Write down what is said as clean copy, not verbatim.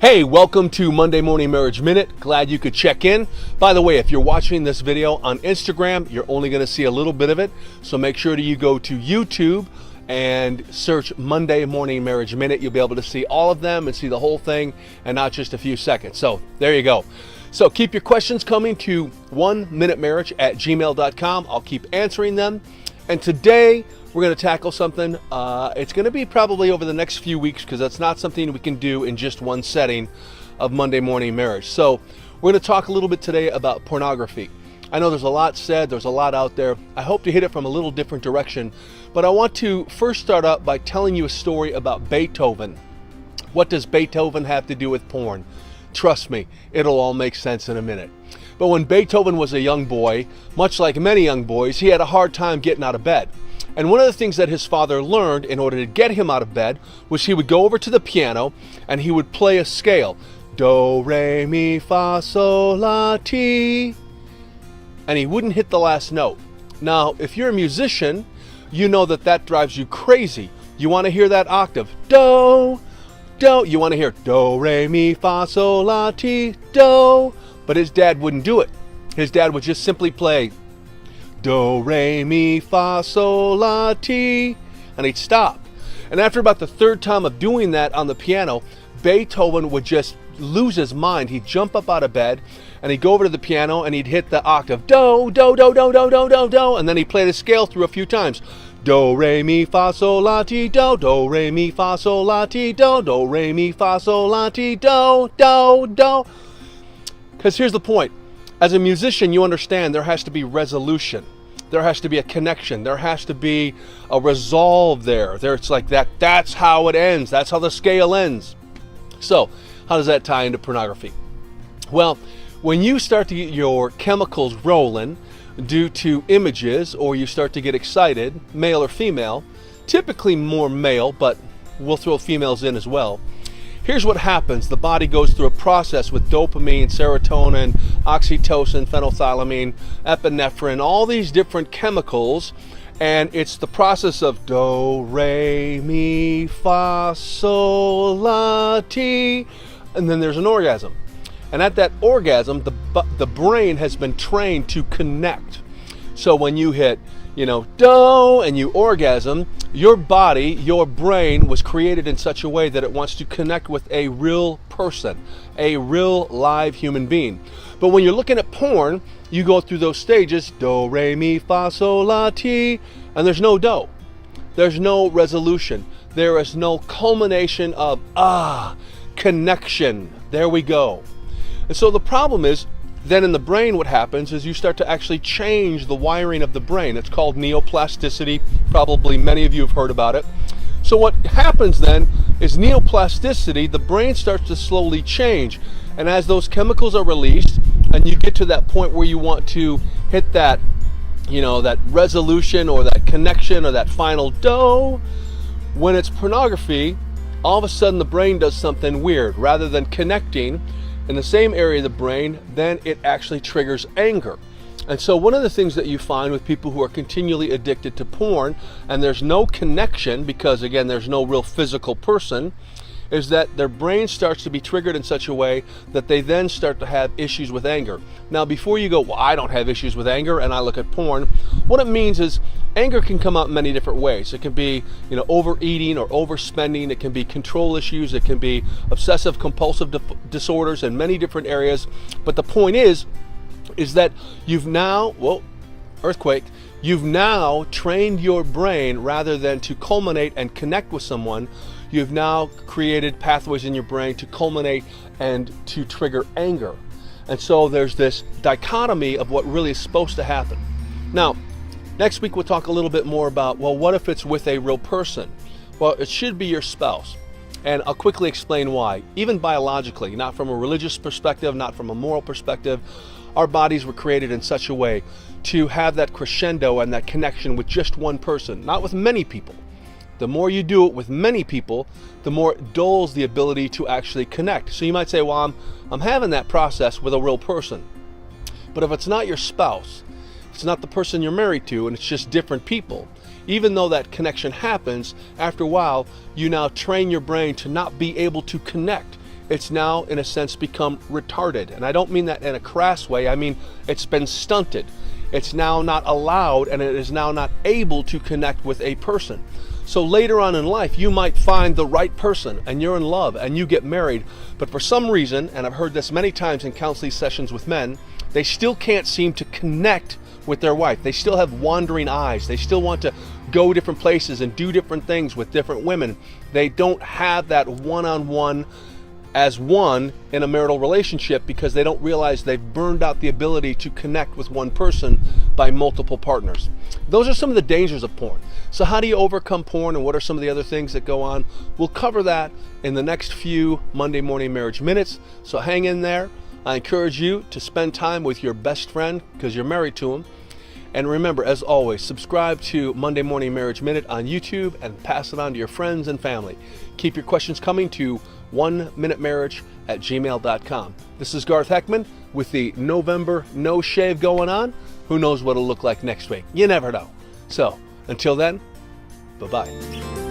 Hey, welcome to Monday Morning Marriage Minute. Glad you could check in. By the way, if you're watching this video on Instagram, you're only going to see a little bit of it. So make sure that you go to YouTube and search Monday Morning Marriage Minute. You'll be able to see all of them and see the whole thing and not just a few seconds. So there you go. So keep your questions coming to 1minutemarriage at gmail.com. I'll keep answering them. And today we're going to tackle something. It's going to be probably over the next few weeks because that's not something we can do in just one setting of Monday Morning Marriage. So we're going to talk a little bit today about pornography. I know there's a lot said, there's a lot out there. I hope to hit it from a little different direction. But I want to first start out by telling you a story about Beethoven. What does Beethoven have to do with porn? Trust me, it'll all make sense in a minute. But when Beethoven was a young boy, much like many young boys, he had a hard time getting out of bed. And one of the things that his father learned in order to get him out of bed was he would go over to the piano and he would play a scale. Do, re, mi, fa, sol, la, ti. And he wouldn't hit the last note. Now, if you're a musician, you know that that drives you crazy. You want to hear that octave. Do, do. You want to hear do, re, mi, fa, sol, la, ti, do. But his dad wouldn't do it. His dad would just simply play do, re, mi, fa, sol, la, ti, and he'd stop. And after about the third time of doing that on the piano, Beethoven would just lose his mind. He'd jump up out of bed and he'd go over to the piano and he'd hit the octave do, do, do, do, do, do, do, do, and then he'd play the scale through a few times. Do, re, mi, fa, sol, la, ti, do, do, re, mi, fa, sol, la, ti, do, do, re, mi, fa, sol, la, ti, do, do, do. Because here's the point. As a musician, you understand there has to be resolution. There has to be a connection. There has to be a resolve there. It's like that. That's how it ends. That's how the scale ends. So, how does that tie into pornography? Well, when you start to get your chemicals rolling due to images, or you start to get excited, male or female, typically more male, but we'll throw females in as well. Here's what happens. The body goes through a process with dopamine, serotonin, oxytocin, phenethylamine, epinephrine, all these different chemicals. And it's the process of do, re, mi, fa, sol, la, ti. And then there's an orgasm. And at that orgasm, the brain has been trained to connect. So when you hit, do, and you orgasm, your body, your brain was created in such a way that it wants to connect with a real person, a real live human being. But when you're looking at porn, you go through those stages, do, re, mi, fa, sol, la, ti, and there's no do. There's no resolution. There is no culmination of, connection. There we go. And so the problem is, then in the brain what happens is you start to actually change the wiring of the brain. It's called neoplasticity. Probably many of you have heard about it. So what happens then is neoplasticity, the brain starts to slowly change. And as those chemicals are released and you get to that point where you want to hit that, that resolution or that connection or that final do, when it's pornography, all of a sudden the brain does something weird. Rather than connecting in the same area of the brain, then it actually triggers anger. And so one of the things that you find with people who are continually addicted to porn, and there's no connection because, again, there's no real physical person, is that their brain starts to be triggered in such a way that they then start to have issues with anger. Now, before you go, well, I don't have issues with anger and I look at porn, what it means is anger can come out in many different ways. It can be, overeating or overspending. It can be control issues. It can be obsessive compulsive disorders in many different areas. But the point is that you've now, earthquake, you've now trained your brain rather than to culminate and connect with someone. You've now created pathways in your brain to culminate and to trigger anger. And so there's this dichotomy of what really is supposed to happen. Now, next week we'll talk a little bit more about, what if it's with a real person? Well, it should be your spouse. And I'll quickly explain why. Even biologically, not from a religious perspective, not from a moral perspective, our bodies were created in such a way to have that crescendo and that connection with just one person, not with many people. The more you do it with many people, the more it dulls the ability to actually connect. So you might say, well, I'm having that process with a real person. But if it's not your spouse, it's not the person you're married to, and it's just different people, even though that connection happens, after a while, you now train your brain to not be able to connect. it's now in a sense become retarded. And I don't mean that in a crass way. I mean it's been stunted. It's now not allowed, and it is now not able to connect with a person. So later on in life, you might find the right person and you're in love and you get married, but for some reason, and I've heard this many times in counseling sessions with men, they still can't seem to connect with their wife. They still have wandering eyes. They still want to go different places and do different things with different women. They don't have that one-on-one as one in a marital relationship because they don't realize they've burned out the ability to connect with one person by multiple partners. Those are some of the dangers of porn. So how do you overcome porn, and what are some of the other things that go on? We'll cover that in the next few Monday Morning Marriage Minutes. So hang in there. I encourage you to spend time with your best friend because you're married to him. And remember, as always, subscribe to Monday Morning Marriage Minute on YouTube and pass it on to your friends and family. Keep your questions coming to oneminutemarriage@gmail.com. This is Garth Heckman with the November no shave going on. Who knows what it'll look like next week? You never know. So until then, bye-bye.